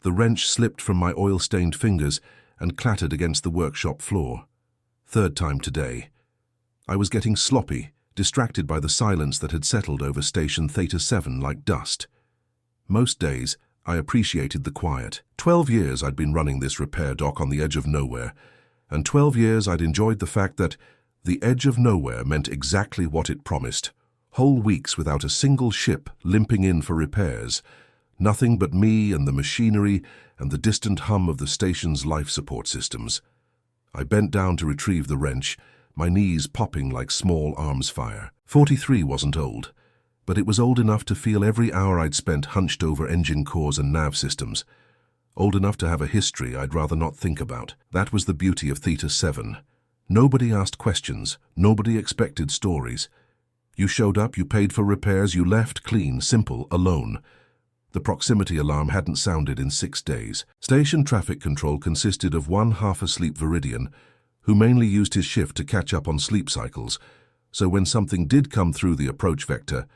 The wrench slipped from my oil-stained fingers and clattered against the workshop floor. Third time today. I was getting sloppy, distracted by the silence that had settled over Station Theta 7 like dust. Most days, I appreciated the quiet. 12 years I'd been running this repair dock on the edge of nowhere, and 12 years I'd enjoyed the fact that the edge of nowhere meant exactly what it promised. Whole weeks without a single ship limping in for repairs. Nothing but me and the machinery and the distant hum of the station's life support systems. I bent down to retrieve the wrench, my knees popping like small arms fire. 43 wasn't old, but it was old enough to feel every hour I'd spent hunched over engine cores and nav systems. Old enough to have a history I'd rather not think about. That was the beauty of Theta 7. Nobody asked questions, nobody expected stories. You showed up, you paid for repairs, you left clean, simple, alone. The proximity alarm hadn't sounded in 6 days. Station traffic control consisted of one half-asleep Viridian, who mainly used his shift to catch up on sleep cycles, so when something did come through the approach vector,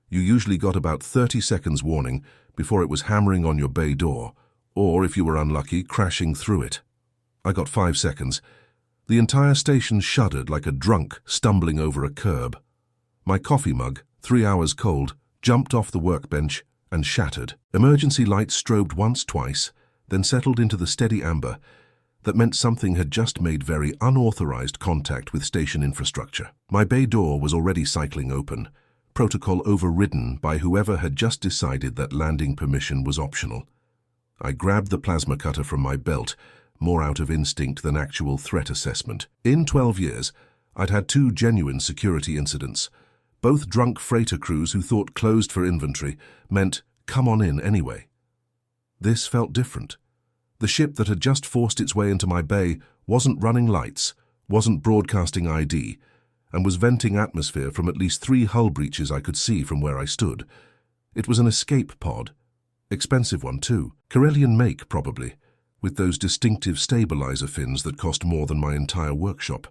you usually got about 30 seconds warning before it was hammering on your bay door, or, if you were unlucky, crashing through it. I got 5 seconds. The entire station shuddered like a drunk stumbling over a curb. My coffee mug, 3 hours cold, jumped off the workbench and shattered. Emergency lights strobed once, twice, then settled into the steady amber that meant something had just made very unauthorized contact with station infrastructure. My bay door was already cycling open, protocol overridden by whoever had just decided that landing permission was optional. I grabbed the plasma cutter from my belt, more out of instinct than actual threat assessment. In 12 years, I'd had 2 genuine security incidents. Both drunk freighter crews who thought closed for inventory meant come on in anyway. This felt different. The ship that had just forced its way into my bay wasn't running lights, wasn't broadcasting ID, and was venting atmosphere from at least 3 hull breaches I could see from where I stood. It was an escape pod. Expensive one too. Corellian make, probably, with those distinctive stabilizer fins that cost more than my entire workshop.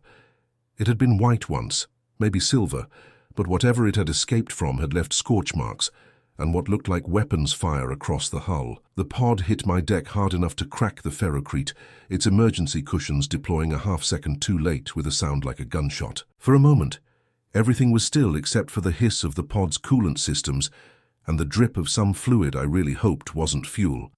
It had been white once, maybe silver, but whatever it had escaped from had left scorch marks and what looked like weapons fire across the hull. The pod hit my deck hard enough to crack the ferrocrete, its emergency cushions deploying a half-second too late with a sound like a gunshot. For a moment, everything was still except for the hiss of the pod's coolant systems and the drip of some fluid I really hoped wasn't fuel.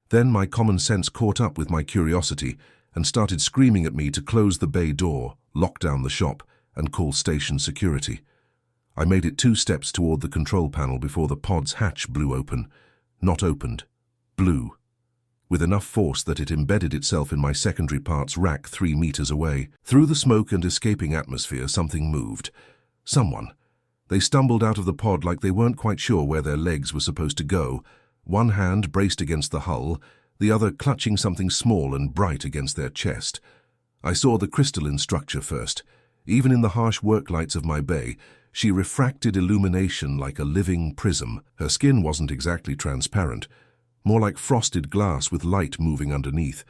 Then my common sense caught up with my curiosity and started screaming at me to close the bay door, lock down the shop, and call station security. I made it 2 steps toward the control panel before the pod's hatch blew open. Not opened. Blew. With enough force that it embedded itself in my secondary parts rack 3 meters away. Through the smoke and escaping atmosphere, something moved. Someone. They stumbled out of the pod like they weren't quite sure where their legs were supposed to go, one hand braced against the hull, the other clutching something small and bright against their chest. I saw the crystalline structure first. Even in the harsh work lights of my bay, she refracted illumination like a living prism. Her skin wasn't exactly transparent, more like frosted glass with light moving underneath,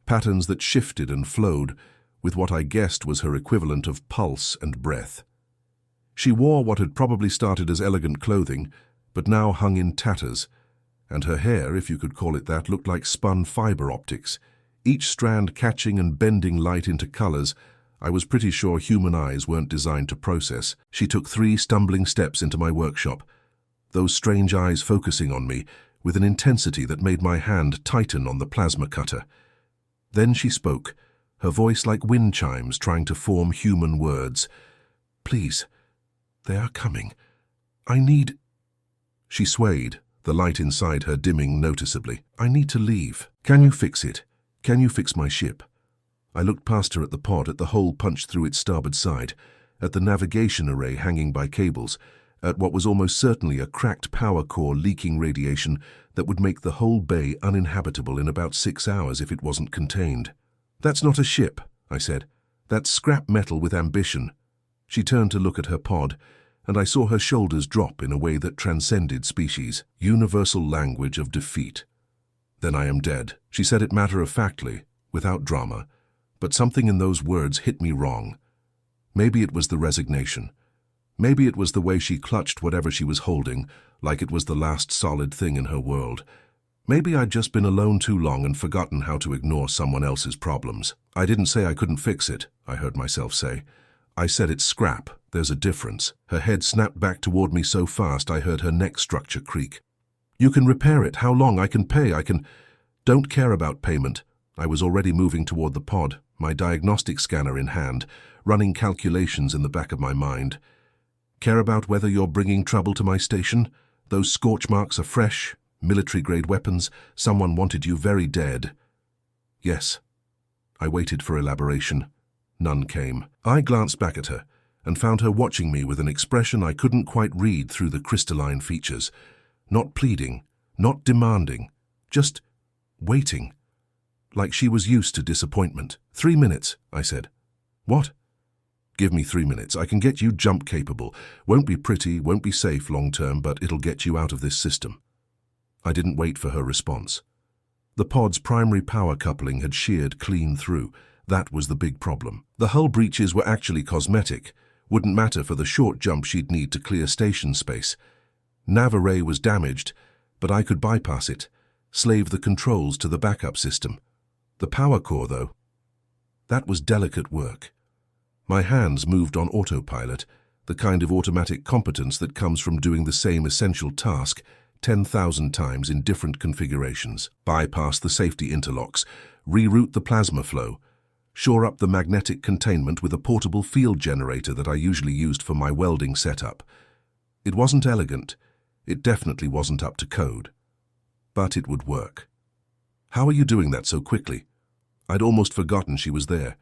patterns that shifted and flowed with what I guessed was her equivalent of pulse and breath. She wore what had probably started as elegant clothing, but now hung in tatters, and her hair, if you could call it that, looked like spun fiber optics, each strand catching and bending light into colors I was pretty sure human eyes weren't designed to process. She took 3 stumbling steps into my workshop, those strange eyes focusing on me with an intensity that made my hand tighten on the plasma cutter. Then she spoke, her voice like wind chimes trying to form human words. "Please, they are coming. I need—" She swayed, the light inside her dimming noticeably. "I need to leave. Can you fix it? Can you fix my ship?" I looked past her at the pod, at the hole punched through its starboard side, at the navigation array hanging by cables, at what was almost certainly a cracked power core leaking radiation that would make the whole bay uninhabitable in about 6 hours if it wasn't contained. "That's not a ship," I said. "That's scrap metal with ambition." She turned to look at her pod, and I saw her shoulders drop in a way that transcended species. Universal language of defeat. "Then I am dead." She said it matter-of-factly, without drama, but something in those words hit me wrong. Maybe it was the resignation. Maybe it was the way she clutched whatever she was holding, like it was the last solid thing in her world. Maybe I'd just been alone too long and forgotten how to ignore someone else's problems. I didn't say I couldn't fix it, I heard myself say. I said it's scrap. There's a difference. Her head snapped back toward me so fast I heard her neck structure creak. You can repair it. How long? I can pay. Don't care about payment. I was already moving toward the pod, my diagnostic scanner in hand, running calculations in the back of my mind. Care about whether you're bringing trouble to my station? Those scorch marks are fresh. Military-grade weapons. Someone wanted you very dead. Yes. I waited for elaboration. None came. I glanced back at her and found her watching me with an expression I couldn't quite read through the crystalline features. Not pleading, not demanding, just waiting. Like she was used to disappointment. 3 minutes, I said. What? Give me 3 minutes. I can get you jump capable. Won't be pretty, won't be safe long-term, but it'll get you out of this system. I didn't wait for her response. The pod's primary power coupling had sheared clean through. That was the big problem. The hull breaches were actually cosmetic. Wouldn't matter for the short jump she'd need to clear station space. Nav array was damaged, but I could bypass it, slave the controls to the backup system. The power core, though, that was delicate work. My hands moved on autopilot, the kind of automatic competence that comes from doing the same essential task 10,000 times in different configurations. Bypass the safety interlocks, reroute the plasma flow, shore up the magnetic containment with a portable field generator that I usually used for my welding setup. It wasn't elegant. It definitely wasn't up to code. But it would work. How are you doing that so quickly? I'd almost forgotten she was there.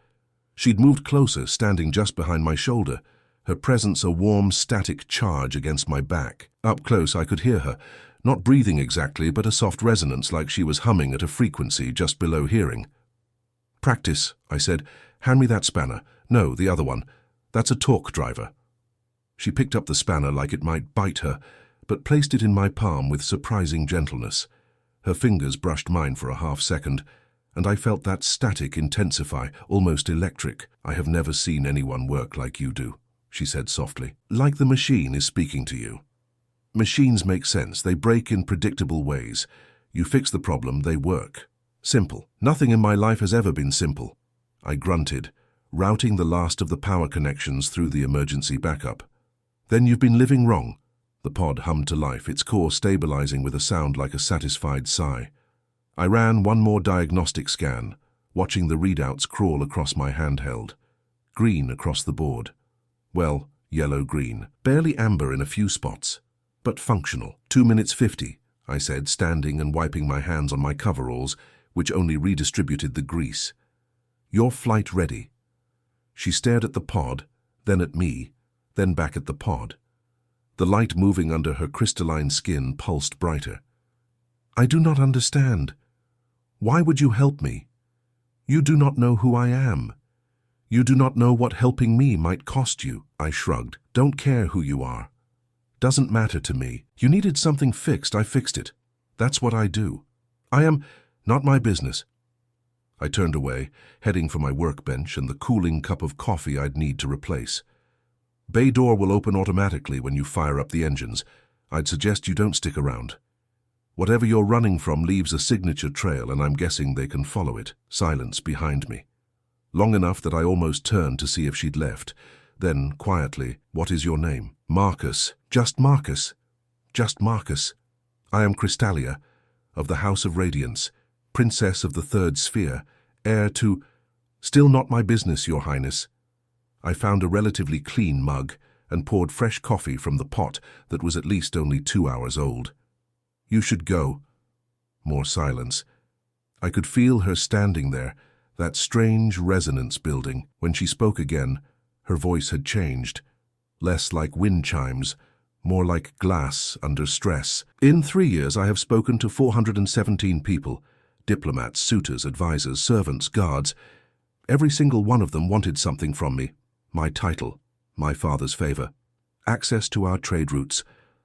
She'd moved closer, standing just behind my shoulder, her presence a warm, static charge against my back. Up close I could hear her, not breathing exactly, but a soft resonance like she was humming at a frequency just below hearing. Practice, I said. Hand me that spanner. No, the other one. That's a torque driver. She picked up the spanner like it might bite her, but placed it in my palm with surprising gentleness. Her fingers brushed mine for a half-second, and I felt that static intensify, almost electric. I have never seen anyone work like you do, she said softly. Like the machine is speaking to you. Machines make sense. They break in predictable ways. You fix the problem, they work. Simple. Nothing in my life has ever been simple. I grunted, routing the last of the power connections through the emergency backup. Then you've been living wrong. The pod hummed to life, its core stabilizing with a sound like a satisfied sigh. I ran one more diagnostic scan, watching the readouts crawl across my handheld. Green across the board. Well, yellow-green. Barely amber in a few spots, but functional. 2 minutes 50, I said, standing and wiping my hands on my coveralls, which only redistributed the grease. Your flight ready. She stared at the pod, then at me, then back at the pod. The light moving under her crystalline skin pulsed brighter. I do not understand. Why would you help me? You do not know who I am. You do not know what helping me might cost you. I shrugged. Don't care who you are. Doesn't matter to me. You needed something fixed, I fixed it. That's what I do. I am not my business. I turned away, heading for my workbench and the cooling cup of coffee I'd need to replace. Bay door will open automatically when you fire up the engines. I'd suggest you don't stick around. Whatever you're running from leaves a signature trail, and I'm guessing they can follow it. Silence behind me. Long enough that I almost turned to see if she'd left. Then, quietly, what is your name? Marcus. Just Marcus. Just Marcus. I am Crystalia, of the House of Radiance, Princess of the Third Sphere, heir to... Still not my business, Your Highness. I found a relatively clean mug and poured fresh coffee from the pot that was at least only 2 hours old. You should go. More silence. I could feel her standing there, that strange resonance building. When she spoke again, her voice had changed. Less like wind chimes, more like glass under stress. In 3 years I have spoken to 417 people, diplomats, suitors, advisors, servants, guards. Every single one of them wanted something from me. My title, my father's favor, access to our trade routes,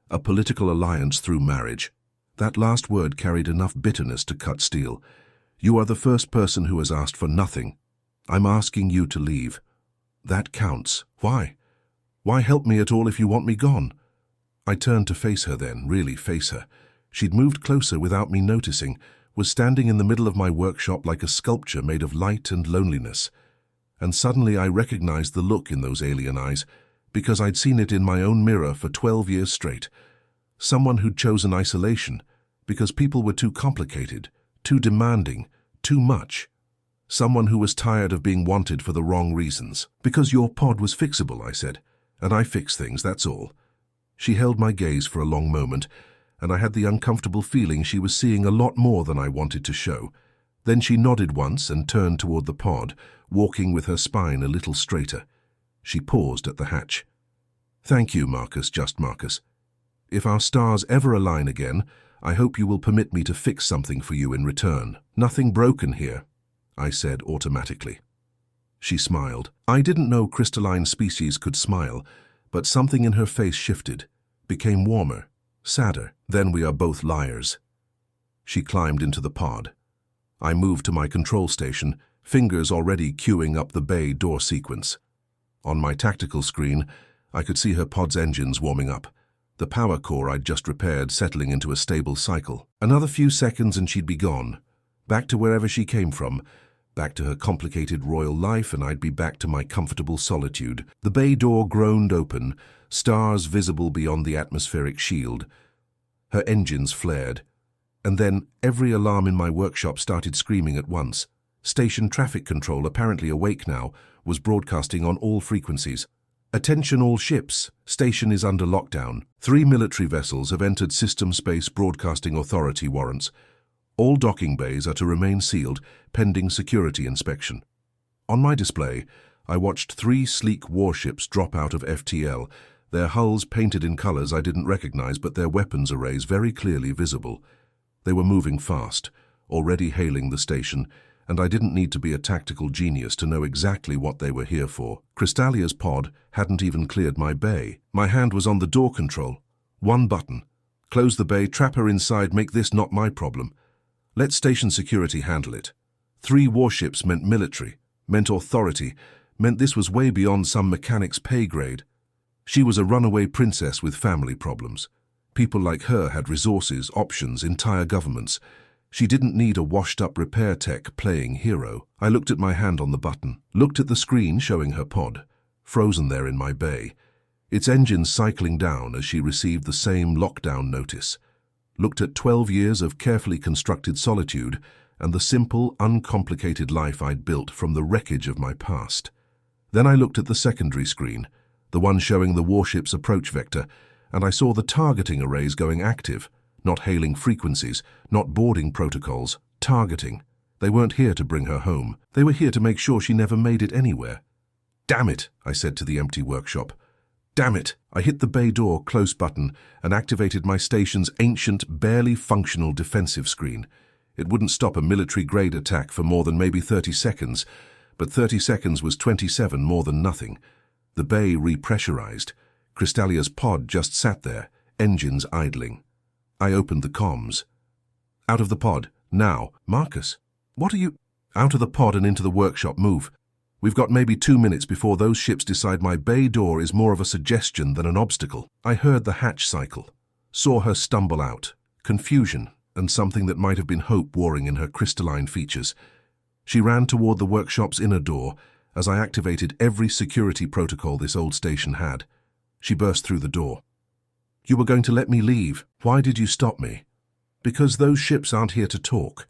a political alliance through marriage. That last word carried enough bitterness to cut steel. You are the first person who has asked for nothing. I'm asking you to leave. That counts. Why? Why help me at all if you want me gone? I turned to face her then, really face her. She'd moved closer without me noticing, was standing in the middle of my workshop like a sculpture made of light and loneliness. And suddenly I recognized the look in those alien eyes, because I'd seen it in my own mirror for 12 years straight. Someone who'd chosen isolation, because people were too complicated, too demanding, too much. Someone who was tired of being wanted for the wrong reasons. Because your pod was fixable, I said, and I fix things, that's all. She held my gaze for a long moment, and I had the uncomfortable feeling she was seeing a lot more than I wanted to show. Then she nodded once and turned toward the pod, walking with her spine a little straighter. She paused at the hatch. Thank you, Marcus, just Marcus. If our stars ever align again, I hope you will permit me to fix something for you in return. Nothing broken here, I said automatically. She smiled. I didn't know crystalline species could smile, but something in her face shifted, became warmer, sadder. Then we are both liars. She climbed into the pod. I moved to my control station, fingers already queuing up the bay door sequence. On my tactical screen, I could see her pod's engines warming up, the power core I'd just repaired settling into a stable cycle. Another few seconds and she'd be gone, back to wherever she came from, back to her complicated royal life, and I'd be back to my comfortable solitude. The bay door groaned open, stars visible beyond the atmospheric shield. Her engines flared, and then every alarm in my workshop started screaming at once. Station traffic control, apparently awake now, was broadcasting on all frequencies. Attention all ships, station is under lockdown. 3 military vessels have entered System Space Broadcasting Authority warrants. All docking bays are to remain sealed, pending security inspection. On my display, I watched 3 sleek warships drop out of FTL, their hulls painted in colors I didn't recognize, but their weapons arrays very clearly visible. They were moving fast, already hailing the station, and I didn't need to be a tactical genius to know exactly what they were here for. Crystalia's pod hadn't even cleared my bay. My hand was on the door control. One button. Close the bay, trap her inside, make this not my problem. Let station security handle it. 3 warships meant military, meant authority, meant this was way beyond some mechanic's pay grade. She was a runaway princess with family problems. People like her had resources, options, entire governments. She didn't need a washed-up repair tech playing hero. I looked at my hand on the button, looked at the screen showing her pod, frozen there in my bay, its engines cycling down as she received the same lockdown notice. Looked at 12 years of carefully constructed solitude and the simple, uncomplicated life I'd built from the wreckage of my past. Then I looked at the secondary screen, the one showing the warship's approach vector, and I saw the targeting arrays going active. Not hailing frequencies, not boarding protocols, targeting. They weren't here to bring her home. They were here to make sure she never made it anywhere. Damn it, I said to the empty workshop. Damn it! I hit the bay door close button and activated my station's ancient, barely functional defensive screen. It wouldn't stop a military-grade attack for more than maybe 30 seconds, but 30 seconds was 27 more than nothing. The bay repressurized. Crystalia's pod just sat there, engines idling. I opened the comms. Out of the pod, now. Marcus, what are you? Out of the pod and into the workshop, move. We've got maybe 2 minutes before those ships decide my bay door is more of a suggestion than an obstacle. I heard the hatch cycle, saw her stumble out, confusion, and something that might have been hope warring in her crystalline features. She ran toward the workshop's inner door as I activated every security protocol this old station had. She burst through the door. You were going to let me leave. Why did you stop me? Because those ships aren't here to talk.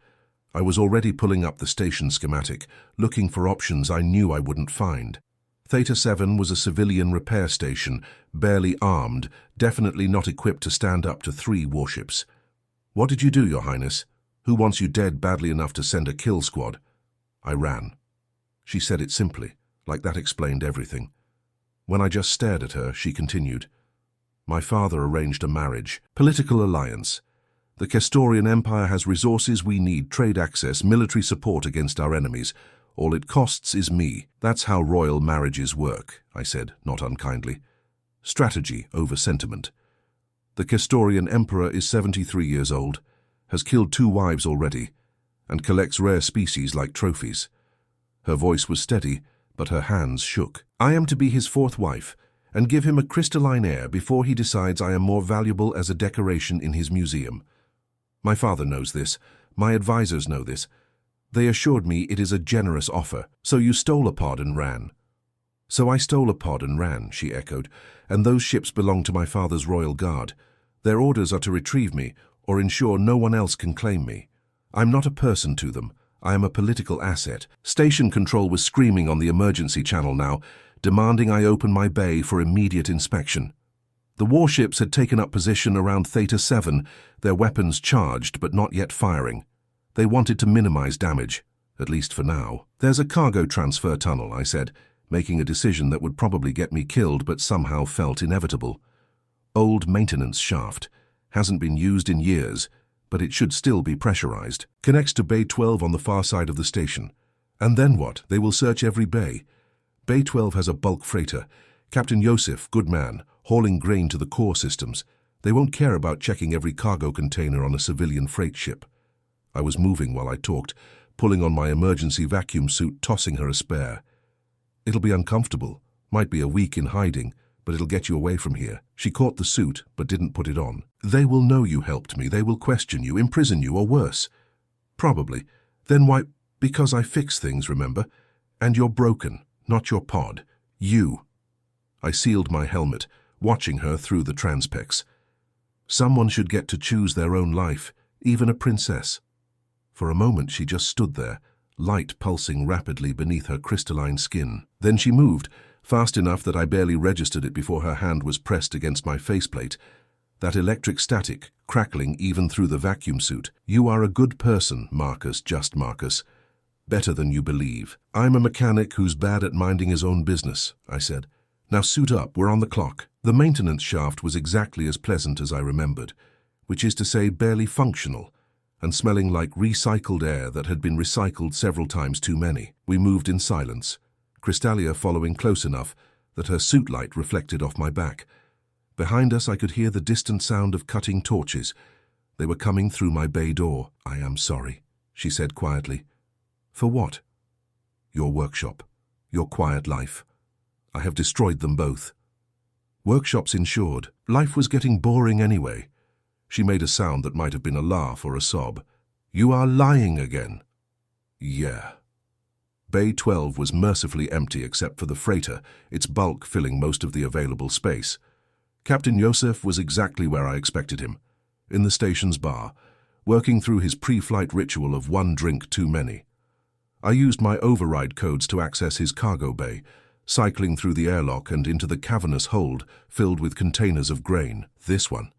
I was already pulling up the station schematic, looking for options I knew I wouldn't find. Theta 7 was a civilian repair station, barely armed, definitely not equipped to stand up to 3 warships. What did you do, Your Highness? Who wants you dead badly enough to send a kill squad? I ran. She said it simply, like that explained everything. When I just stared at her, she continued. My father arranged a marriage, political alliance. The Castorian Empire has resources we need, trade access, military support against our enemies. All it costs is me. That's how royal marriages work, I said, not unkindly. Strategy over sentiment. The Castorian Emperor is 73 years old, has killed 2 wives already, and collects rare species like trophies. Her voice was steady, but her hands shook. I am to be his 4th wife, and give him a crystalline heir before he decides I am more valuable as a decoration in his museum. My father knows this. My advisors know this. They assured me it is a generous offer. So you stole a pod and ran. So I stole a pod and ran, she echoed, and those ships belong to my father's royal guard. Their orders are to retrieve me or ensure no one else can claim me. I'm not a person to them. I am a political asset. Station control was screaming on the emergency channel now, demanding I open my bay for immediate inspection. The warships had taken up position around Theta 7, their weapons charged but not yet firing. They wanted to minimize damage, at least for now. There's a cargo transfer tunnel, I said, making a decision that would probably get me killed but somehow felt inevitable. Old maintenance shaft. Hasn't been used in years, but it should still be pressurized. Connects to Bay 12 on the far side of the station. And then what? They will search every bay. Bay 12 has a bulk freighter. Captain Yosef, good man, hauling grain to the core systems. They won't care about checking every cargo container on a civilian freight ship. I was moving while I talked, pulling on my emergency vacuum suit, tossing her a spare. It'll be uncomfortable. Might be a week in hiding, but it'll get you away from here. She caught the suit, but didn't put it on. They will know you helped me. They will question you, imprison you, or worse. Probably. Then why? Because I fix things, remember? And you're broken, not your pod. You. I sealed my helmet, watching her through the transpex. Someone should get to choose their own life, even a princess. For a moment she just stood there, light pulsing rapidly beneath her crystalline skin. Then she moved, fast enough that I barely registered it before her hand was pressed against my faceplate. That electric static, crackling even through the vacuum suit. You are a good person, Marcus, just Marcus. Better than you believe. I'm a mechanic who's bad at minding his own business, I said. Now suit up, we're on the clock. The maintenance shaft was exactly as pleasant as I remembered, which is to say barely functional, and smelling like recycled air that had been recycled several times too many. We moved in silence, Crystalia following close enough that her suit light reflected off my back. Behind us I could hear the distant sound of cutting torches. They were coming through my bay door. I am sorry, she said quietly. For what? Your workshop, your quiet life. I have destroyed them both. Workshops insured. Life was getting boring anyway. She made a sound that might have been a laugh or a sob. You are lying again. Yeah. Bay 12 was mercifully empty except for the freighter, its bulk filling most of the available space. Captain Yosef was exactly where I expected him, in the station's bar, working through his pre-flight ritual of one drink too many. I used my override codes to access his cargo bay, cycling through the airlock and into the cavernous hold filled with containers of grain. This one.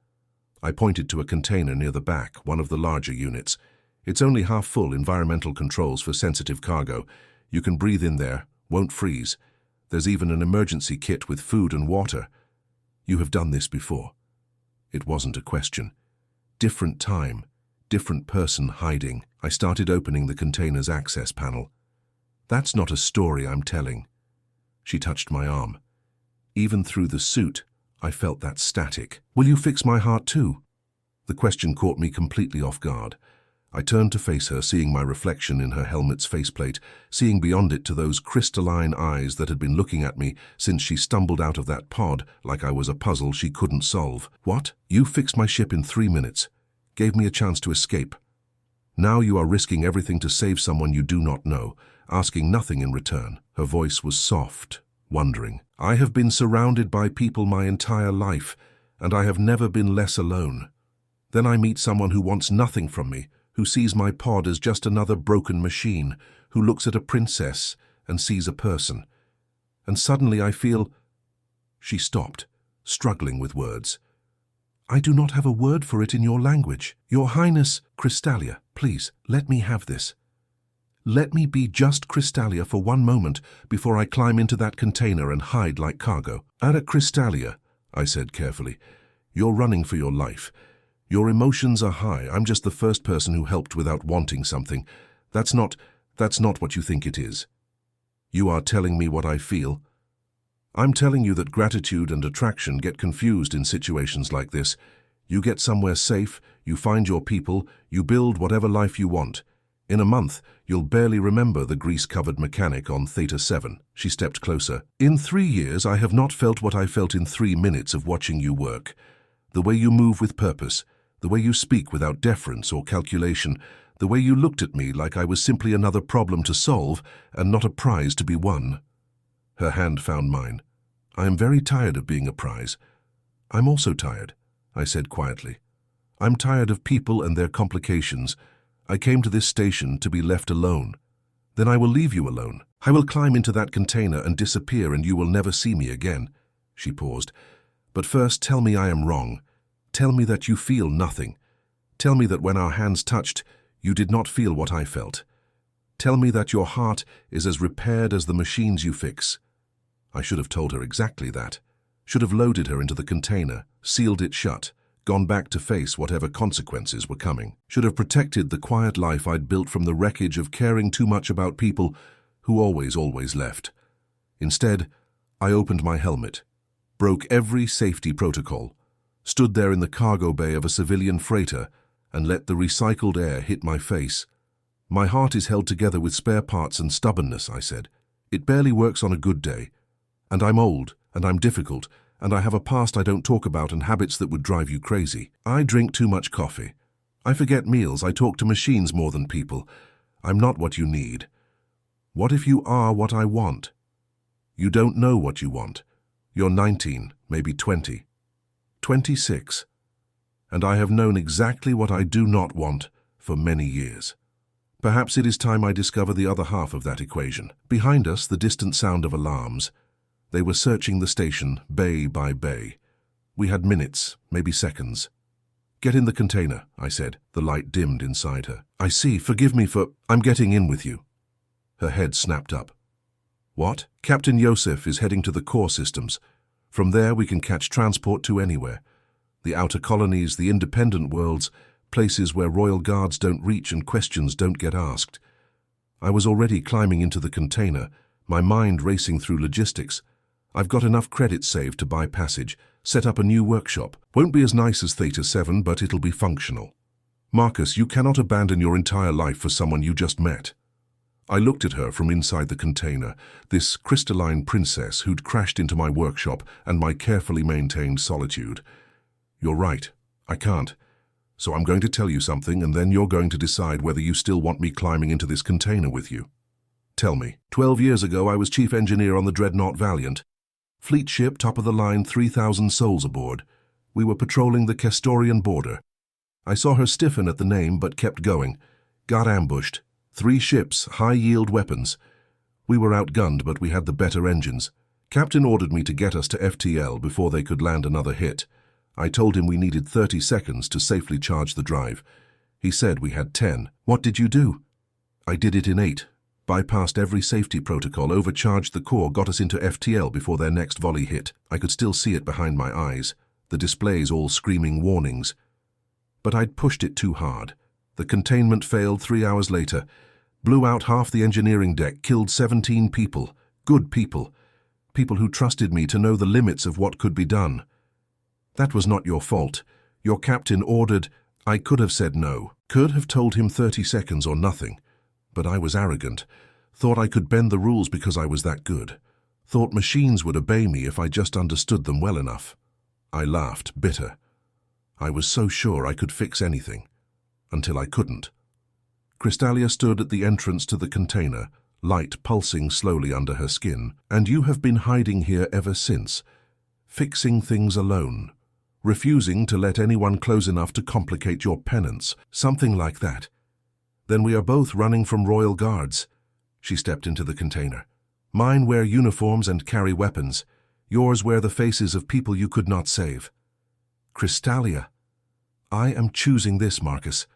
I pointed to a container near the back, one of the larger units. It's only half full, environmental controls for sensitive cargo. You can breathe in there, won't freeze. There's even an emergency kit with food and water. You have done this before. It wasn't a question. Different time, different person hiding. I started opening the container's access panel. That's not a story I'm telling. She touched my arm. Even through the suit, I felt that static. Will you fix my heart too? The question caught me completely off guard. I turned to face her, seeing my reflection in her helmet's faceplate, seeing beyond it to those crystalline eyes that had been looking at me since she stumbled out of that pod like I was a puzzle she couldn't solve. What? You fixed my ship in 3 minutes. Gave me a chance to escape. Now you are risking everything to save someone you do not know, asking nothing in return. Her voice was soft, wondering. I have been surrounded by people my entire life, and I have never been less alone. Then I meet someone who wants nothing from me, who sees my pod as just another broken machine, who looks at a princess and sees a person. And suddenly I feel... She stopped, struggling with words. I do not have a word for it in your language. Your Highness, Crystalia, please, let me have this. Let me be just Crystalia for one moment before I climb into that container and hide like cargo. Ara Crystalia, I said carefully, you're running for your life. Your emotions are high. I'm just the first person who helped without wanting something. That's not what you think it is. You are telling me what I feel. I'm telling you that gratitude and attraction get confused in situations like this. You get somewhere safe, you find your people, you build whatever life you want. In a month, you'll barely remember the grease-covered mechanic on Theta 7. She stepped closer. In 3 years, I have not felt what I felt in 3 minutes of watching you work. The way you move with purpose, The way you speak without deference or calculation, the way you looked at me like I was simply another problem to solve and not a prize to be won." Her hand found mine. "I am very tired of being a prize." "I'm also tired," I said quietly. "I'm tired of people and their complications. I came to this station to be left alone." "Then I will leave you alone. I will climb into that container and disappear, and you will never see me again." She paused. "But first, tell me I am wrong. Tell me that you feel nothing. Tell me that when our hands touched, you did not feel what I felt. Tell me that your heart is as repaired as the machines you fix." I should have told her exactly that. Should have loaded her into the container, sealed it shut, gone back to face whatever consequences were coming. Should have protected the quiet life I'd built from the wreckage of caring too much about people who always left. Instead, I opened my helmet, broke every safety protocol, stood there in the cargo bay of a civilian freighter, and let the recycled air hit my face. "My heart is held together with spare parts and stubbornness," I said. "It barely works on a good day. And I'm old, and I'm difficult, and I have a past I don't talk about and habits that would drive you crazy. I drink too much coffee. I forget meals. I talk to machines more than people. I'm not what you need. What if you are what I want? You don't know what you want. You're 19, maybe 20, 26. And I have known exactly what I do not want for many years. Perhaps it is time I discover the other half of that equation." Behind us, the distant sound of alarms. They were searching the station, bay by bay. We had minutes, maybe seconds. "Get in the container," I said. The light dimmed inside her. "I see. Forgive me for... I'm getting in with you." Her head snapped up. "What?" "Captain Yosef is heading to the core systems. From there we can catch transport to anywhere. The outer colonies, the independent worlds, places where royal guards don't reach and questions don't get asked." I was already climbing into the container, my mind racing through logistics. "I've got enough credits saved to buy passage, set up a new workshop. Won't be as nice as Theta 7, but it'll be functional." "Marcus, you cannot abandon your entire life for someone you just met." I looked at her from inside the container, this crystalline princess who'd crashed into my workshop and my carefully maintained solitude. "You're right. I can't. So I'm going to tell you something, and then you're going to decide whether you still want me climbing into this container with you." "Tell me." 12 years ago, I was chief engineer on the Dreadnought Valiant. Fleet ship, top of the line, 3,000 souls aboard. We were patrolling the Castorian border. I saw her stiffen at the name, but kept going. Got ambushed. 3 ships, high-yield weapons. We were outgunned, but we had the better engines. Captain ordered me to get us to FTL before they could land another hit. I told him we needed 30 seconds to safely charge the drive. He said we had 10. "What did you do?" "I did it in 8. Bypassed every safety protocol, overcharged the core, got us into FTL before their next volley hit. I could still see it behind my eyes, the displays all screaming warnings. But I'd pushed it too hard. The containment failed 3 hours later. Blew out half the engineering deck, killed 17 people. Good people. People who trusted me to know the limits of what could be done. That was not your fault. Your captain ordered. I could have said no. Could have told him 30 seconds or nothing. But I was arrogant. Thought I could bend the rules because I was that good. Thought machines would obey me if I just understood them well enough. I laughed, bitter. I was so sure I could fix anything. Until I couldn't. Crystalia stood at the entrance to the container, light pulsing slowly under her skin. "And you have been hiding here ever since, fixing things alone, refusing to let anyone close enough to complicate your penance, something like that. Then we are both running from royal guards." She stepped into the container. "Mine wear uniforms and carry weapons. Yours wear the faces of people you could not save." "Crystalia, I am choosing this, Marcus.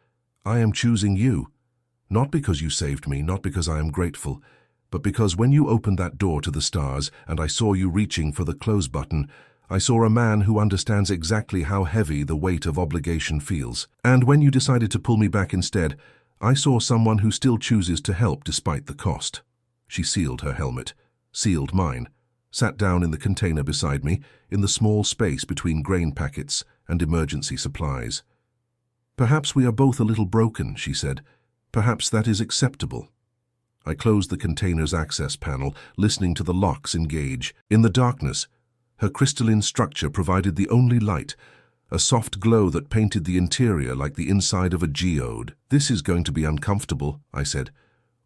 I am choosing you. Not because you saved me, not because I am grateful, but because when you opened that door to the stars and I saw you reaching for the close button, I saw a man who understands exactly how heavy the weight of obligation feels. And when you decided to pull me back instead, I saw someone who still chooses to help despite the cost." She sealed her helmet, sealed mine, sat down in the container beside me, in the small space between grain packets and emergency supplies. "Perhaps we are both a little broken," she said. "Perhaps that is acceptable." I closed the container's access panel, listening to the locks engage. In the darkness, her crystalline structure provided the only light, a soft glow that painted the interior like the inside of a geode. "This is going to be uncomfortable," I said.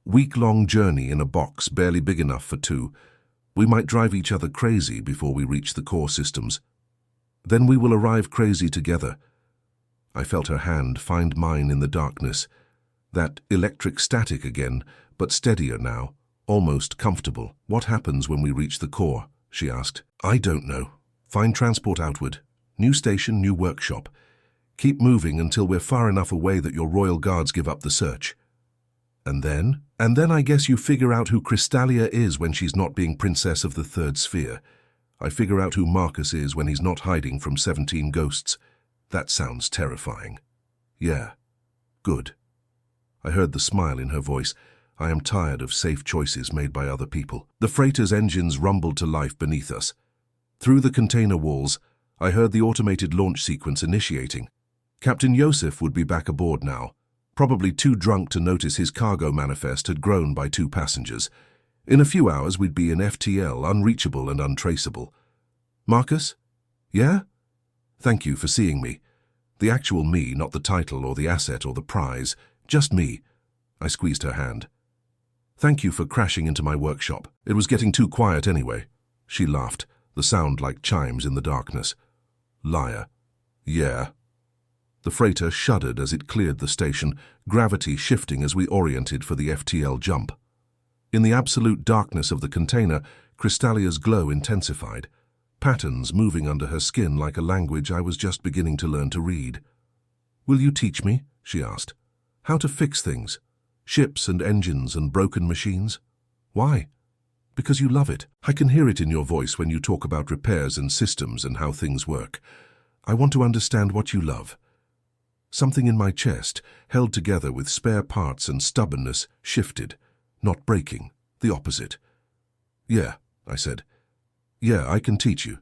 "Week-long journey in a box barely big enough for two. We might drive each other crazy before we reach the core systems. Then we will arrive crazy together." I felt her hand find mine in the darkness. That electric static again, but steadier now, almost comfortable. "What happens when we reach the core?" she asked. "I don't know. Find transport outward. New station, new workshop. Keep moving until we're far enough away that your royal guards give up the search. And then? And then I guess you figure out who Crystalia is when she's not being princess of the third sphere. I figure out who Marcus is when he's not hiding from 17 ghosts. That sounds terrifying." "Yeah. Good." I heard the smile in her voice. I am tired of safe choices made by other people. The freighter's engines rumbled to life beneath us. Through the container walls, I heard the automated launch sequence initiating. Captain Yosef would be back aboard now, probably too drunk to notice his cargo manifest had grown by 2 passengers. In a few hours we'd be in FTL, unreachable and untraceable. "Marcus? Yeah? Thank you for seeing me. The actual me, not the title or the asset or the prize. Just me." I squeezed her hand. "Thank you for crashing into my workshop. It was getting too quiet anyway." She laughed, the sound like chimes in the darkness. "Liar." "Yeah." The freighter shuddered as it cleared the station, gravity shifting as we oriented for the FTL jump. In the absolute darkness of the container, Crystalia's glow intensified, patterns moving under her skin like a language I was just beginning to learn to read. "Will you teach me?" she asked. "How to fix things? Ships and engines and broken machines?" "Why?" "Because you love it. I can hear it in your voice when you talk about repairs and systems and how things work. I want to understand what you love." Something in my chest, held together with spare parts and stubbornness, shifted, not breaking, the opposite. "Yeah," I said. "Yeah, I can teach you.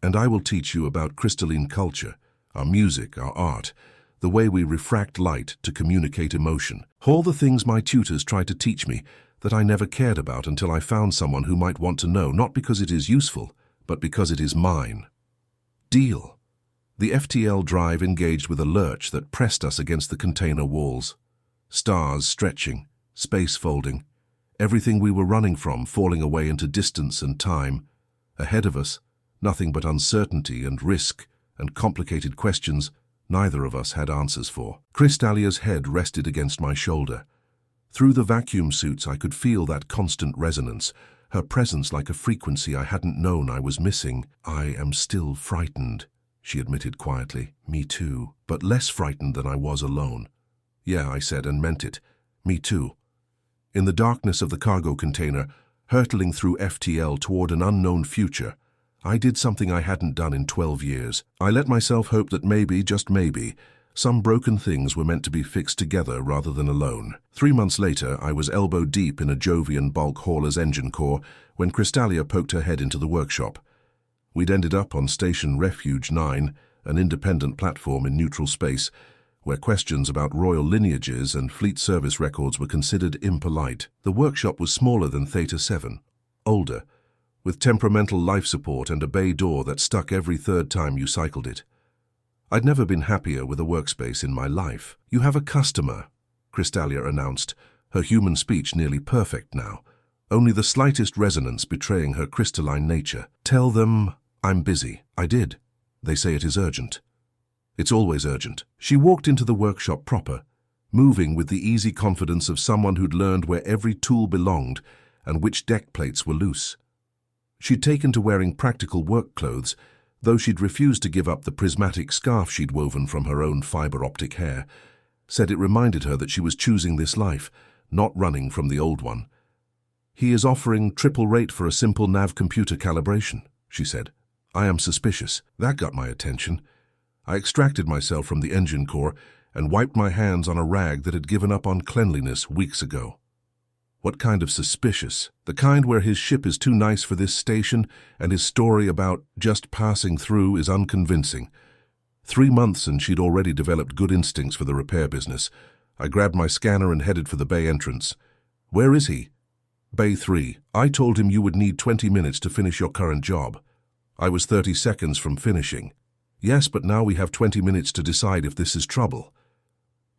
And I will teach you about crystalline culture, our music, our art, the way we refract light to communicate emotion. All the things my tutors tried to teach me that I never cared about until I found someone who might want to know, not because it is useful, but because it is mine." Deal. The FTL drive engaged with a lurch that pressed us against the container walls. Stars stretching, space folding, everything we were running from falling away into distance and time. Ahead of us, nothing but uncertainty and risk and complicated questions neither of us had answers for. Crystalia's head rested against my shoulder. Through the vacuum suits I could feel that constant resonance, her presence like a frequency I hadn't known I was missing. "I am still frightened," she admitted quietly. "Me too, but less frightened than I was alone." "Yeah," I said, and meant it. "Me too." In the darkness of the cargo container, hurtling through FTL toward an unknown future, I did something I hadn't done in 12 years. I let myself hope that maybe, just maybe, some broken things were meant to be fixed together rather than alone. 3 months later, I was elbow deep in a Jovian bulk hauler's engine core when Crystalia poked her head into the workshop. We'd ended up on Station Refuge 9, an independent platform in neutral space, where questions about royal lineages and fleet service records were considered impolite. The workshop was smaller than Theta 7, older, with temperamental life support and a bay door that stuck every third time you cycled it. I'd never been happier with a workspace in my life. "You have a customer," Crystalia announced, her human speech nearly perfect now, only the slightest resonance betraying her crystalline nature. "Tell them I'm busy." I did. "They say it is urgent." "It's always urgent." She walked into the workshop proper, moving with the easy confidence of someone who'd learned where every tool belonged and which deck plates were loose. She'd taken to wearing practical work clothes, though she'd refused to give up the prismatic scarf she'd woven from her own fiber-optic hair, said it reminded her that she was choosing this life, not running from the old one. "He is offering triple rate for a simple nav computer calibration," she said. "I am suspicious." That got my attention. I extracted myself from the engine core and wiped my hands on a rag that had given up on cleanliness weeks ago. What kind of suspicious? The kind where his ship is too nice for this station and his story about just passing through is unconvincing. 3 months and she'd already developed good instincts for the repair business. I grabbed my scanner and headed for the bay entrance. "Where is he?" "Bay 3. I told him you would need 20 minutes to finish your current job." "I was 30 seconds from finishing." Yes, but now we have 20 minutes to decide if this is trouble.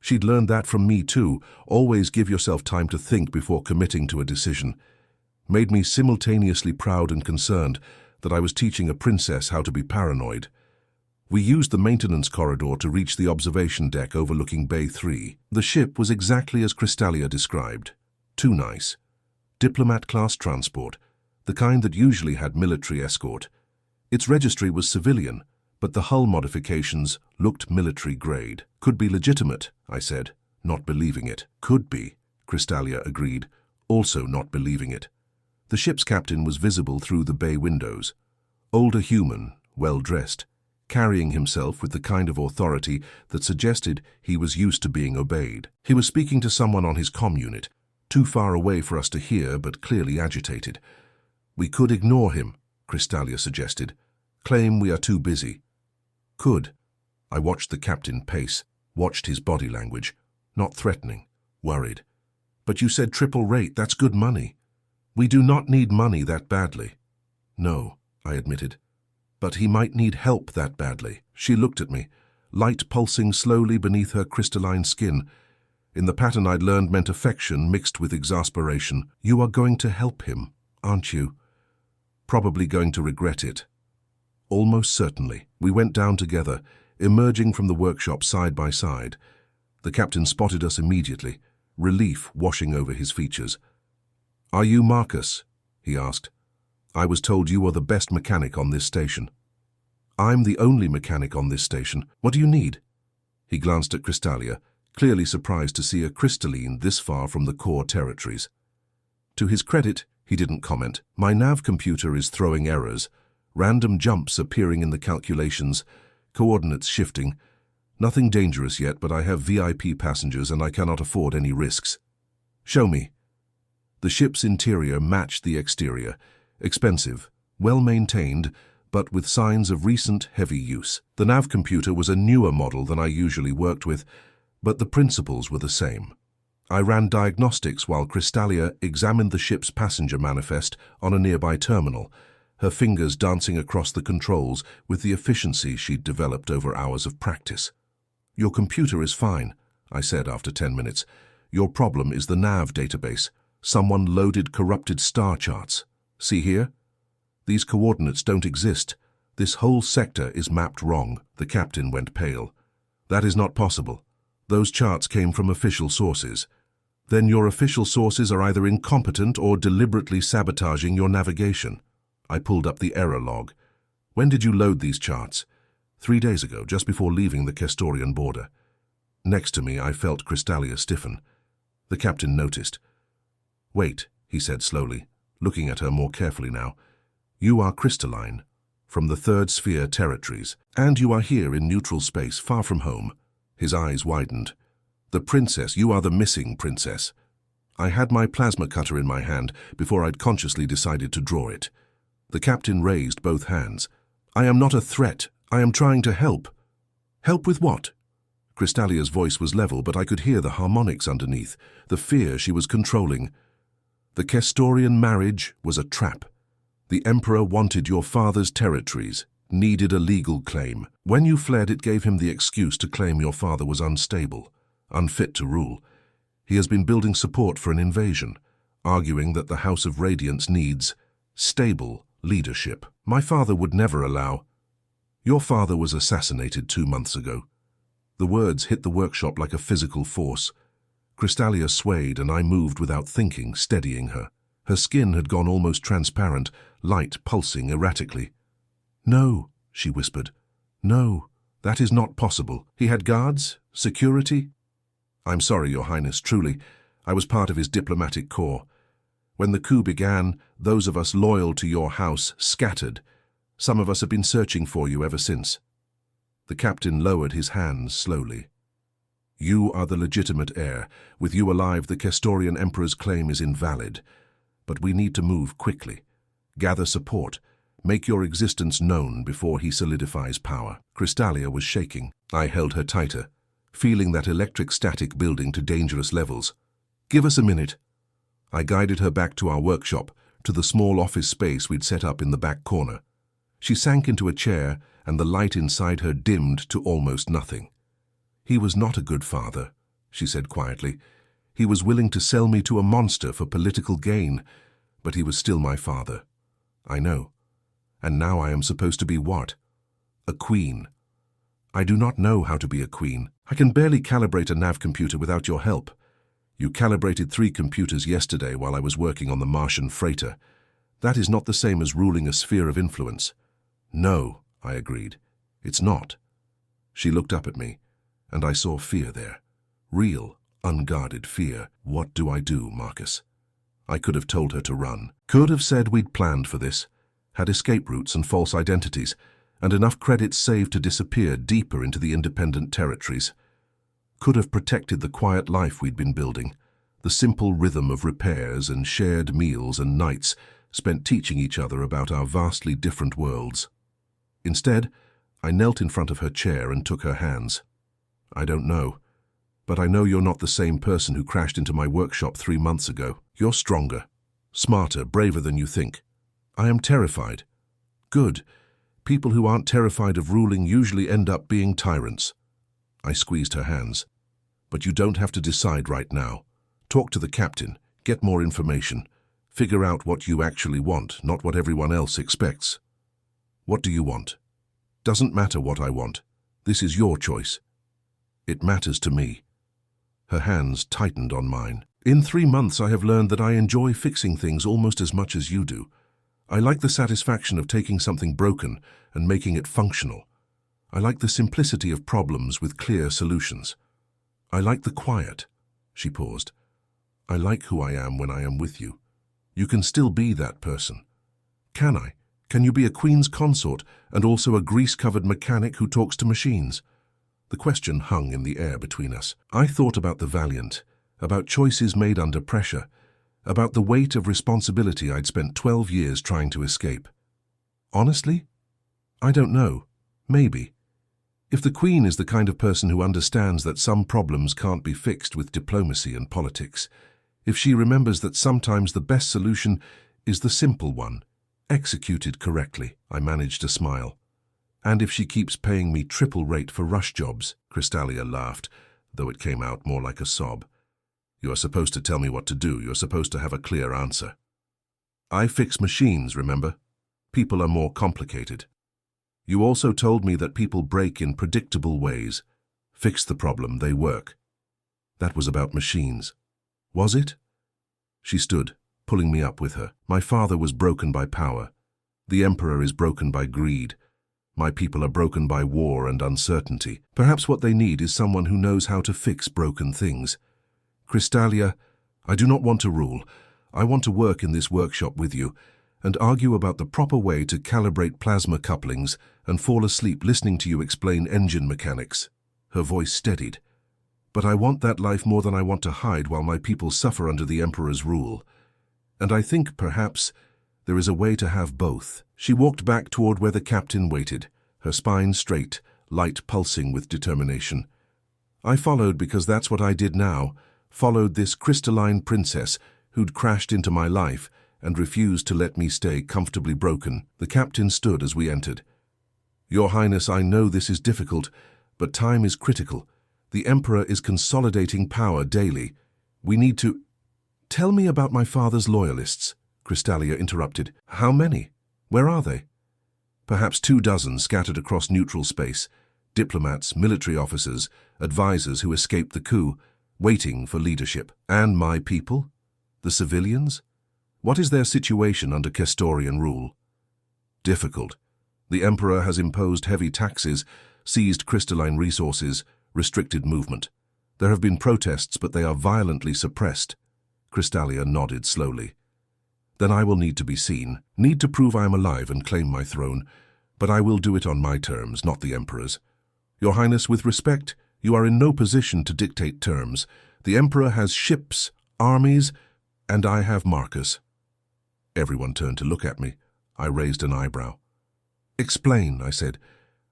She'd learned that from me too. Always give yourself time to think before committing to a decision. Made me simultaneously proud and concerned that I was teaching a princess how to be paranoid. We used the maintenance corridor to reach the observation deck overlooking Bay 3. The ship was exactly as Crystalia described. Too nice. Diplomat-class transport, the kind that usually had military escort. Its registry was civilian, but the hull modifications looked military-grade. Could be legitimate, I said, not believing it. Could be, Crystalia agreed, also not believing it. The ship's captain was visible through the bay windows. Older human, well-dressed, carrying himself with the kind of authority that suggested he was used to being obeyed. He was speaking to someone on his comm unit, too far away for us to hear but clearly agitated. We could ignore him, Crystalia suggested. Claim we are too busy. Could. I watched the captain pace, watched his body language. Not threatening, worried. But you said triple rate, that's good money. We do not need money that badly. No, I admitted. But he might need help that badly. She looked at me, light pulsing slowly beneath her crystalline skin. In the pattern I'd learned meant affection mixed with exasperation. You are going to help him, aren't you? Probably going to regret it. Almost certainly. We went down together, emerging from the workshop side by side. The captain spotted us immediately, relief washing over his features. Are you Marcus? He asked. I was told you are the best mechanic on this station. I'm the only mechanic on this station. What do you need? He glanced at Crystalia, clearly surprised to see a crystalline this far from the core territories. To his credit, he didn't comment. My nav computer is throwing errors, random jumps appearing in the calculations, coordinates shifting. Nothing dangerous yet, but I have VIP passengers and I cannot afford any risks. Show me. The ship's interior matched the exterior, expensive, well-maintained, but with signs of recent heavy use. The nav computer was a newer model than I usually worked with, but the principles were the same. I ran diagnostics while Crystalia examined the ship's passenger manifest on a nearby terminal, her fingers dancing across the controls with the efficiency she'd developed over hours of practice. Your computer is fine, I said after 10 minutes. Your problem is the nav database. Someone loaded corrupted star charts. See here? These coordinates don't exist. This whole sector is mapped wrong. The captain went pale. That is not possible. Those charts came from official sources. Then your official sources are either incompetent or deliberately sabotaging your navigation. I pulled up the error log. When did you load these charts? 3 days ago, just before leaving the Kestorian border. Next to me, I felt Crystalia stiffen. The captain noticed. Wait, he said slowly, looking at her more carefully now. You are crystalline, from the Third Sphere territories, and you are here in neutral space, far from home. His eyes widened. The princess, you are the missing princess. I had my plasma cutter in my hand before I'd consciously decided to draw it. The captain raised both hands. I am not a threat. I am trying to help. Help with what? Crystalia's voice was level, but I could hear the harmonics underneath, the fear she was controlling. The Kestorian marriage was a trap. The Emperor wanted your father's territories, needed a legal claim. When you fled, it gave him the excuse to claim your father was unstable, unfit to rule. He has been building support for an invasion, arguing that the House of Radiance needs stable leadership. My father would never allow. Your father was assassinated 2 months ago. The words hit the workshop like a physical force. Crystalia swayed and I moved without thinking, steadying her. Her skin had gone almost transparent, light pulsing erratically. No, she whispered. No, that is not possible. He had guards? Security? I'm sorry, Your Highness, truly. I was part of his diplomatic corps. When the coup began, those of us loyal to your house scattered. Some of us have been searching for you ever since. The captain lowered his hands slowly. You are the legitimate heir. With you alive, the Kestorian Emperor's claim is invalid. But we need to move quickly. Gather support. Make your existence known before he solidifies power. Crystalia was shaking. I held her tighter, feeling that electric static building to dangerous levels. Give us a minute. I guided her back to our workshop, to the small office space we'd set up in the back corner. She sank into a chair, and the light inside her dimmed to almost nothing. "He was not a good father," she said quietly. "He was willing to sell me to a monster for political gain, but he was still my father." "I know. And now I am supposed to be what? A queen. I do not know how to be a queen. I can barely calibrate a nav computer without your help. You calibrated 3 computers yesterday while I was working on the Martian freighter. That is not the same as ruling a sphere of influence." "No," I agreed. "It's not." She looked up at me, and I saw fear there. Real, unguarded fear. What do I do, Marcus? I could have told her to run. Could have said we'd planned for this, had escape routes and false identities, and enough credits saved to disappear deeper into the independent territories. Could have protected the quiet life we'd been building, the simple rhythm of repairs and shared meals and nights spent teaching each other about our vastly different worlds. Instead, I knelt in front of her chair and took her hands. "I don't know, but I know you're not the same person who crashed into my workshop 3 months ago. You're stronger, smarter, braver than you think. I am terrified." "Good. People who aren't terrified of ruling usually end up being tyrants." I squeezed her hands. "But you don't have to decide right now. Talk to the captain, get more information. Figure out what you actually want, not what everyone else expects." "What do you want?" "Doesn't matter what I want. This is your choice." "It matters to me." Her hands tightened on mine. "In 3 months I have learned that I enjoy fixing things almost as much as you do. I like the satisfaction of taking something broken and making it functional. I like the simplicity of problems with clear solutions. I like the quiet." She paused. "I like who I am when I am with you. You can still be that person." "Can I? Can you be a queen's consort and also a grease-covered mechanic who talks to machines?" The question hung in the air between us. I thought about the Valiant, about choices made under pressure, about the weight of responsibility I'd spent 12 years trying to escape. Honestly? I don't know. Maybe. If the Queen is the kind of person who understands that some problems can't be fixed with diplomacy and politics, if she remembers that sometimes the best solution is the simple one, executed correctly, I managed to smile. "And if she keeps paying me triple rate for rush jobs," Crystalia laughed, though it came out more like a sob. "You are supposed to tell me what to do. You're supposed to have a clear answer." "I fix machines, remember? People are more complicated. You also told me that people break in predictable ways. Fix the problem, they work." That was about machines. Was it? She stood, pulling me up with her. "My father was broken by power. The Emperor is broken by greed. My people are broken by war and uncertainty. Perhaps what they need is someone who knows how to fix broken things. Crystalia, I do not want to rule. I want to work in this workshop with you and argue about the proper way to calibrate plasma couplings and fall asleep listening to you explain engine mechanics." Her voice steadied. "But I want that life more than I want to hide while my people suffer under the Emperor's rule. And I think, perhaps, there is a way to have both." She walked back toward where the captain waited, her spine straight, light pulsing with determination. I followed because that's what I did now, followed this crystalline princess who'd crashed into my life and refused to let me stay comfortably broken. The captain stood as we entered. "Your Highness, I know this is difficult, but time is critical. The Emperor is consolidating power daily. We need to—" "Tell me about my father's loyalists," Crystalia interrupted. "How many? Where are they?" "Perhaps 24 scattered across neutral space. Diplomats, military officers, advisors who escaped the coup, waiting for leadership. And my people? The civilians? What is their situation under Castorian rule?" "Difficult. The Emperor has imposed heavy taxes, seized crystalline resources, restricted movement. There have been protests, but they are violently suppressed." Crystalia nodded slowly. "Then I will need to be seen, need to prove I am alive and claim my throne, but I will do it on my terms, not the Emperor's. Your Highness, with respect, you are in no position to dictate terms. The Emperor has ships, armies, and I have Marcus." Everyone turned to look at me. I raised an eyebrow. "Explain," I said.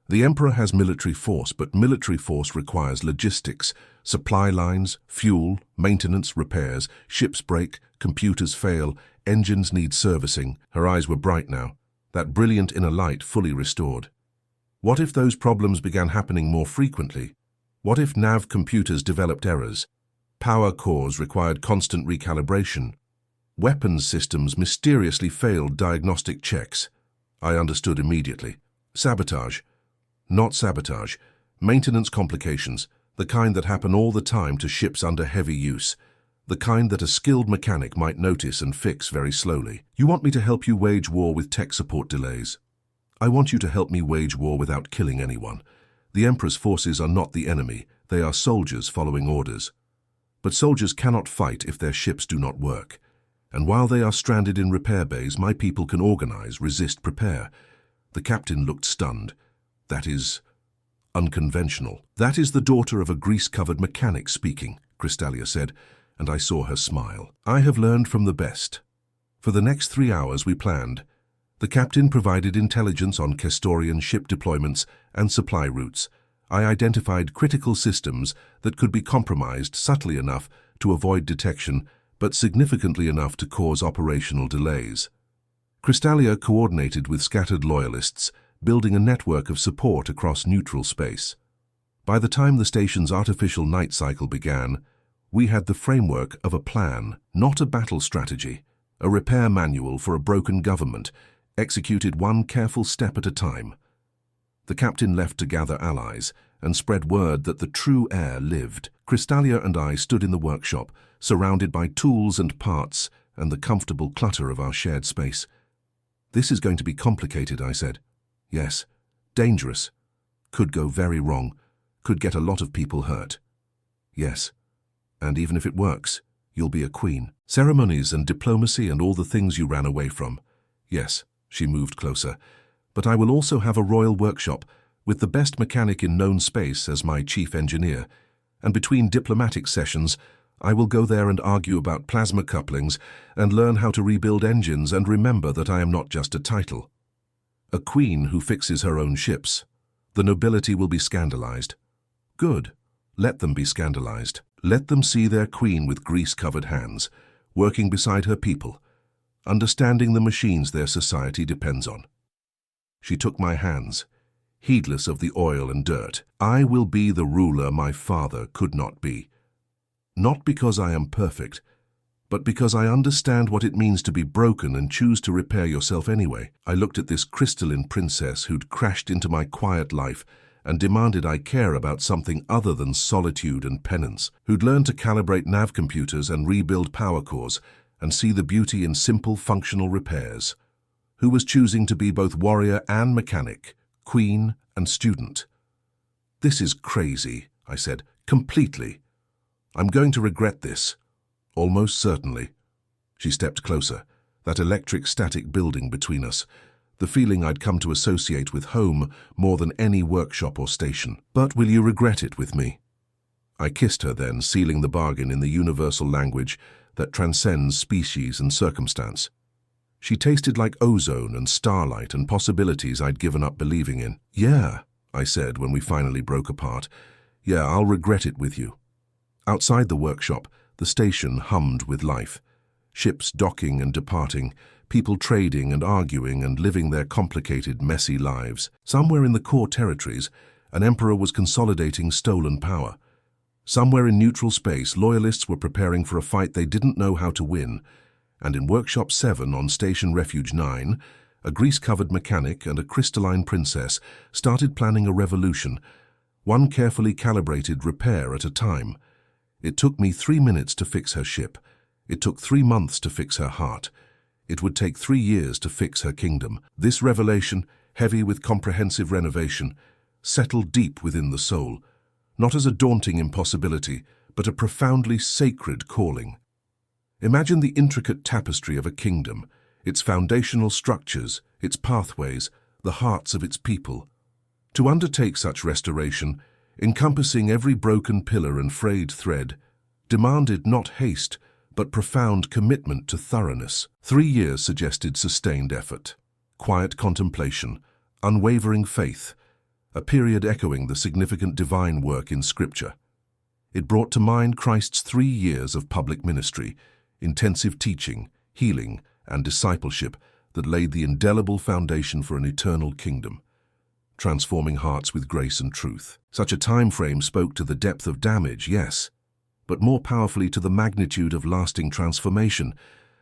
"The Emperor has military force, but military force requires logistics, supply lines, fuel, maintenance, repairs. Ships break, computers fail, engines need servicing." Her eyes were bright now. that brilliant inner light fully restored. What if those problems began happening more frequently? What if nav computers developed errors? Power cores required constant recalibration. Weapons systems mysteriously failed diagnostic checks. I understood immediately. Sabotage. Not sabotage. Maintenance complications, the kind that happen all the time to ships under heavy use. The kind that a skilled mechanic might notice and fix very slowly. You want me to help you wage war with tech support delays? I want you to help me wage war without killing anyone. The Emperor's forces are not the enemy. They are soldiers following orders. But soldiers cannot fight if their ships do not work. And while they are stranded in repair bays, my people can organize, resist, prepare. The captain looked stunned. That is unconventional. That is the daughter of a grease-covered mechanic speaking, Crystalia said, and I saw her smile. I have learned from the best. For the next 3 hours we planned. The captain provided intelligence on Kestorian ship deployments and supply routes. I identified critical systems that could be compromised subtly enough to avoid detection, but significantly enough to cause operational delays. Crystalia coordinated with scattered loyalists, building a network of support across neutral space. By the time the station's artificial night cycle began, we had the framework of a plan, not a battle strategy, a repair manual for a broken government, executed one careful step at a time. The captain left to gather allies and spread word that the true heir lived. Crystalia and I stood in the workshop, surrounded by tools and parts and the comfortable clutter of our shared space. This is going to be complicated, I said. Yes, dangerous. Could go very wrong. Could get a lot of people hurt. Yes, and even if it works, you'll be a queen. Ceremonies and diplomacy and all the things you ran away from. Yes, she moved closer. But I will also have a royal workshop with the best mechanic in known space as my chief engineer. And between diplomatic sessions, I will go there and argue about plasma couplings and learn how to rebuild engines and remember that I am not just a title. A queen who fixes her own ships. The nobility will be scandalized. Good. Let them be scandalized. Let them see their queen with grease-covered hands, working beside her people, understanding the machines their society depends on. She took my hands, heedless of the oil and dirt. I will be the ruler my father could not be. Not because I am perfect, but because I understand what it means to be broken and choose to repair yourself anyway. I looked at this crystalline princess who'd crashed into my quiet life and demanded I care about something other than solitude and penance, who'd learned to calibrate nav computers and rebuild power cores and see the beauty in simple functional repairs, who was choosing to be both warrior and mechanic, queen and student. This is crazy, I said, completely. I'm going to regret this. Almost certainly. She stepped closer, that electric static building between us, the feeling I'd come to associate with home more than any workshop or station. But will you regret it with me? I kissed her then, sealing the bargain in the universal language that transcends species and circumstance. She tasted like ozone and starlight and possibilities I'd given up believing in. Yeah, I said when we finally broke apart. Yeah, I'll regret it with you. Outside the workshop, the station hummed with life. Ships docking and departing, people trading and arguing and living their complicated, messy lives. Somewhere in the core territories, an emperor was consolidating stolen power. Somewhere in neutral space, loyalists were preparing for a fight they didn't know how to win. And in Workshop 7 on Station Refuge 9, a grease-covered mechanic and a crystalline princess started planning a revolution, one carefully calibrated repair at a time. It took me 3 minutes to fix her ship. It took 3 months to fix her heart. It would take 3 years to fix her kingdom. This revelation, heavy with comprehensive renovation, settled deep within the soul, not as a daunting impossibility, but a profoundly sacred calling. Imagine the intricate tapestry of a kingdom, its foundational structures, its pathways, the hearts of its people. To undertake such restoration, encompassing every broken pillar and frayed thread, demanded not haste, but profound commitment to thoroughness. 3 years suggested sustained effort, quiet contemplation, unwavering faith, a period echoing the significant divine work in Scripture. It brought to mind Christ's 3 years of public ministry, intensive teaching, healing, and discipleship that laid the indelible foundation for an eternal kingdom, transforming hearts with grace and truth. Such a time frame spoke to the depth of damage, yes, but more powerfully to the magnitude of lasting transformation,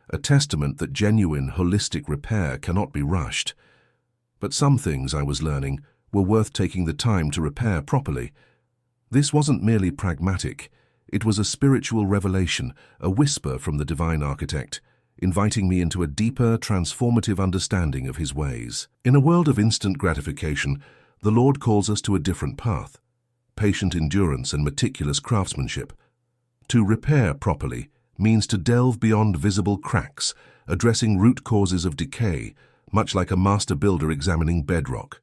a testament that genuine, holistic repair cannot be rushed. But some things, I was learning, were worth taking the time to repair properly. This wasn't merely pragmatic. It was a spiritual revelation, a whisper from the divine architect, inviting me into a deeper, transformative understanding of his ways. In a world of instant gratification, the Lord calls us to a different path, patient endurance and meticulous craftsmanship. To repair properly means to delve beyond visible cracks, addressing root causes of decay, much like a master builder examining bedrock.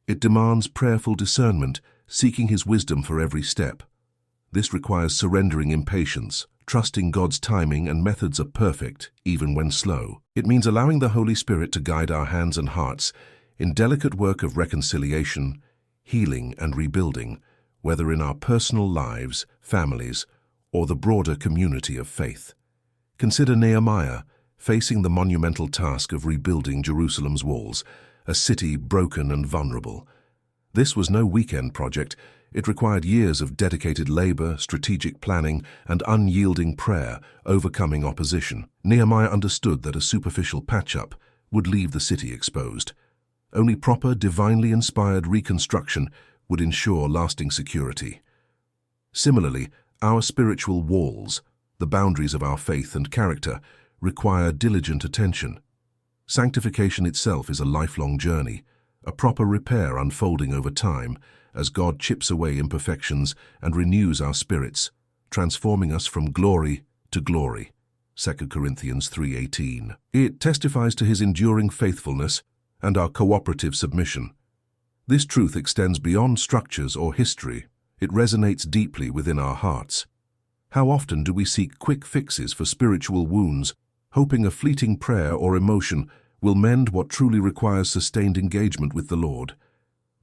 It demands prayerful discernment, seeking his wisdom for every step. This requires surrendering impatience, trusting God's timing and methods are perfect, even when slow. It means allowing the Holy Spirit to guide our hands and hearts in delicate work of reconciliation, healing and rebuilding, whether in our personal lives, families, or the broader community of faith. Consider Nehemiah, facing the monumental task of rebuilding Jerusalem's walls, a city broken and vulnerable. This was no weekend project. It required years of dedicated labor, strategic planning, and unyielding prayer, overcoming opposition. Nehemiah understood that a superficial patch-up would leave the city exposed. Only proper, divinely inspired reconstruction would ensure lasting security. Similarly, our spiritual walls, the boundaries of our faith and character, require diligent attention. Sanctification itself is a lifelong journey, a proper repair unfolding over time as God chips away imperfections and renews our spirits, transforming us from glory to glory. 2 Corinthians 3:18. It testifies to his enduring faithfulness and our cooperative submission. This truth extends beyond structures or history. It resonates deeply within our hearts. How often do we seek quick fixes for spiritual wounds, hoping a fleeting prayer or emotion will mend what truly requires sustained engagement with the Lord?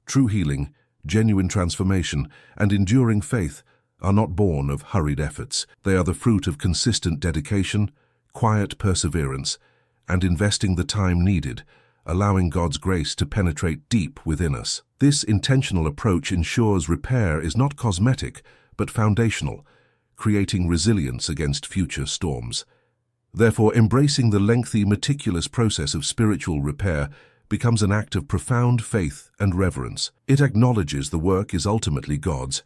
True healing, genuine transformation, and enduring faith are not born of hurried efforts. They are the fruit of consistent dedication, quiet perseverance, and investing the time needed, allowing God's grace to penetrate deep within us. This intentional approach ensures repair is not cosmetic, but foundational, creating resilience against future storms. Therefore, embracing the lengthy, meticulous process of spiritual repair becomes an act of profound faith and reverence. It acknowledges the work is ultimately God's,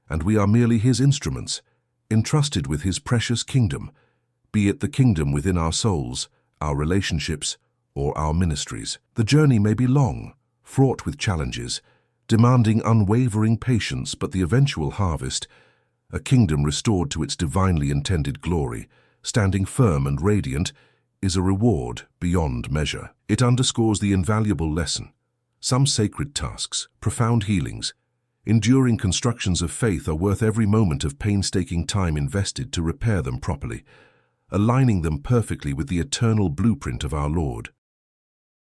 and we are merely his instruments, entrusted with his precious kingdom, be it the kingdom within our souls, our relationships, or our ministries. The journey may be long, fraught with challenges, demanding unwavering patience, but the eventual harvest, a kingdom restored to its divinely intended glory, standing firm and radiant, is a reward beyond measure. It underscores the invaluable lesson. Some sacred tasks, profound healings, enduring constructions of faith are worth every moment of painstaking time invested to repair them properly, aligning them perfectly with the eternal blueprint of our Lord.